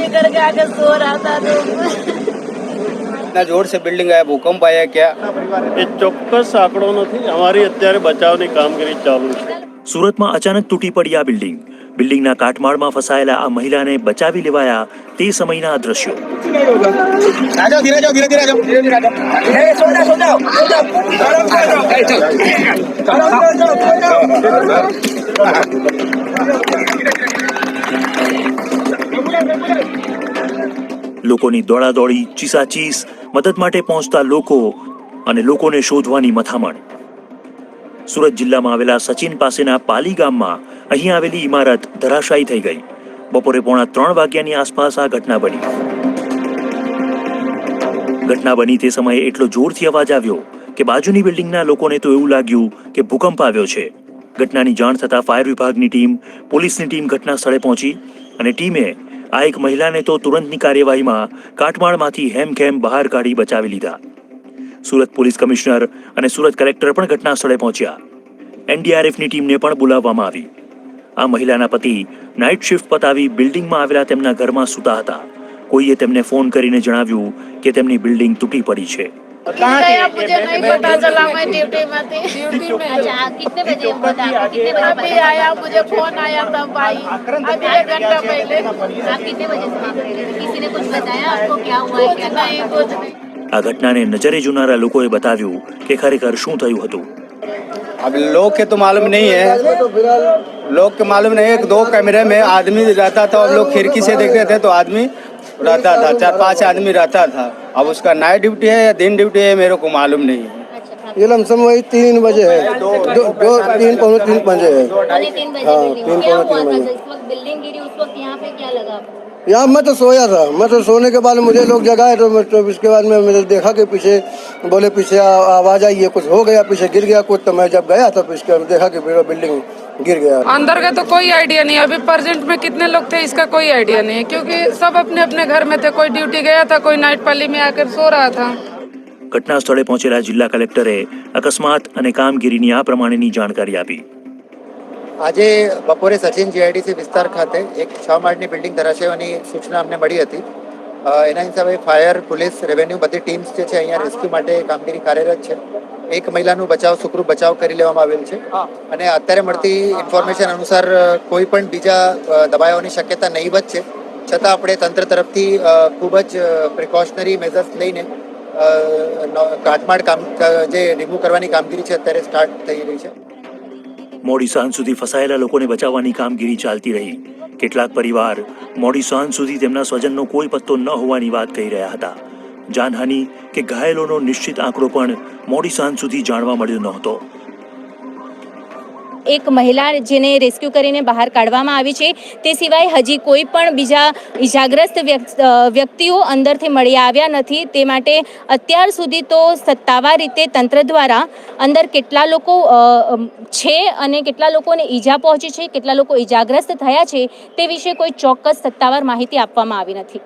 TV करके आके सो रहा था तो इतना जोर से बिल्डिंग आया, भूकंप आया क्या? એ ચોક્કસ આંકડો નથી. અમારી અત્યારે બચાવની કામગીરી ચાલુ છે. સુરતમાં અચાનક તૂટી પડી આ બિલ્ડિંગ. બિલ્ડિંગના કાટમાળમાં ફસાયેલા આ મહિલાને બચાવી લેવાયા તે સમયના આ દ્રશ્યો. લોકોની દોડાદોડી, ચીસાચીસ, મદદ માટે પહોંચતા લોકો અને લોકોને શોધવાની મથામણ. સુરત જિલ્લામાં આવેલા સચિન પાસેના પાલી ગામમાં અહીં આવેલી ઇમારત ધરાશાયી થઈ ગઈ. બપોરે 3:45 વાગ્યાની આસપાસ આ ઘટના બની. ઘટના બની તે સમયે એટલો જોરથી અવાજ આવ્યો કે બાજુની બિલ્ડિંગના લોકોને તો એવું લાગ્યું કે ભૂકંપ આવ્યો છે. ઘટનાની જાણ થતાં ફાયર વિભાગની ટીમ, પોલીસની ટીમ ઘટના સ્થળે પહોંચી અને ટીમે આ એક મહિલાને તો તુરંતની કાર્યવાહીમાં કાટમાળમાંથી હેમખેમ બહાર કાઢી બચાવી લીધા. સુરત પોલીસ કમિશનર અને સુરત કલેક્ટર પણ ઘટના સ્થળે પહોંચ્યા. એનડીઆરએફની ટીમને પણ બોલાવવામાં આવી. આ મહિલાના પતિ નાઇટ શિફ્ટ પતાવી બિલ્ડિંગમાં આવેલા તેમના ઘરમાં સૂતા હતા. કોઈએ તેમને ફોન કરીને જણાવ્યું કે તેમની બિલ્ડિંગ તૂટી પડી છે. मुझे नहीं पता चला, मैं ड्यूटी में थी. अच्छा, कितने बजे बता, कितने बजे अभी आया, मुझे फोन आया तब आई, अभी 1 घंटा पहले. आप कितने बजे से बात कर रहे थे? किसी ने कुछ बताया आपको क्या हुआ है क्या नहीं कुछ नहीं. આ ઘટનાને નજરે જોનારા લોકોએ બતાવ્યું કે ખરેખર શું થયું હતું. अब लोग के तो मालूम नहीं है, लोग के मालूम नहीं है. 2 कैमरे में आदमी रहता था, हम लोग खिड़की से देखते थे तो आदमी रहता था, 4-5 आदमी रहता था. अब उसका नाइट ड्यूटी है या दिन ड्यूटी है मेरे को मालूम नहीं है. ये लमसम वही 3 बजे है, 3 पौने 3 बजे है. 3 बजे हाँ, बिल्डिंग 3 क्या पौने हुआ 3 था? बजे. इस वक्त बिल्डिंग गिरी, उस वक्त यहाँ पे क्या लगा आपको? यहाँ मैं तो सोया था, मैं तो सोने के बाद मुझे लोग जगाए तो इसके बाद में मैंने देखा कि पीछे बोले पीछे आवाज आई है, कुछ हो गया, पीछे गिर गया कुछ. तो मैं जब गया तब इसके देखा कि बिल्डिंग गिर गया. अंदर का तो कोई आइडिया नहीं. अभी प्रेजेंट में कितने लोग थे इसका कोई आइडिया नहीं है, क्योंकि सब अपने अपने घर में थे. कोई ड्यूटी गया था, कोई नाइट पाली में आकर सो रहा था. ઘટના સ્થળે પહોંચેલા જિલ્લા કલેક્ટરે અકસ્માત અને કામગીરીની આ પ્રમાણેની જાણકારી આપી. આજે બપોરે સચિન જીઆઈડીસી વિસ્તાર ખાતે એક 6 માળની બિલ્ડિંગ ધરાશયની સૂચના અમને મળી હતી. એના હિસાબે ફાયર, પોલીસ, રેવન્યુ બધી ટીમ્સ જે છે અહીંયા રેસ્ક્યુ માટે કામગીરી કાર્યરત છે. એક મહિલાનું સુખરૂપ બચાવ કરી લેવામાં આવેલ છે અને અત્યારે મળતી ઇન્ફોર્મેશન અનુસાર કોઈ પણ બીજા દબાયોની શક્યતા નહીવત છે. છતાં આપણે તંત્ર તરફથી ખૂબ જ પ્રિકોશનરી મેઝર્સ લઈને કાટમાળ જે રિમૂવ કરવાની કામગીરી છે અત્યારે સ્ટાર્ટ થઈ રહી છે. મોડી સાંજ સુધી ફસાયેલા લોકોને બચાવવાની કામગીરી ચાલતી રહી. કેટલાક પરિવાર મોડી સાંજ સુધી તેમના સ્વજનનો કોઈ પત્તો ન હોવાની વાત કહી રહ્યા હતા. જાનહાનિ કે ઘાયલોનો નિશ્ચિત આંકડો પણ મોડી સાંજ સુધી જાણવા મળ્યો નહોતો. એક મહિલા જેને રેસ્ક્યુ કરીને બહાર કાઢવામાં આવી છે, તે સિવાય હજી કોઈ પણ બીજા ઇજાગ્રસ્ત વ્યક્તિઓ અંદરથી મળી આવ્યા નથી. તે માટે અત્યાર સુધી તો સત્તાવાર રીતે તંત્ર દ્વારા અંદર કેટલા લોકો છે અને કેટલા લોકોને ઈજા પહોંચી છે, કેટલા લોકો ઇજાગ્રસ્ત થયા છે, તે વિશે કોઈ ચોક્કસ સત્તાવાર માહિતી આપવામાં આવી નથી.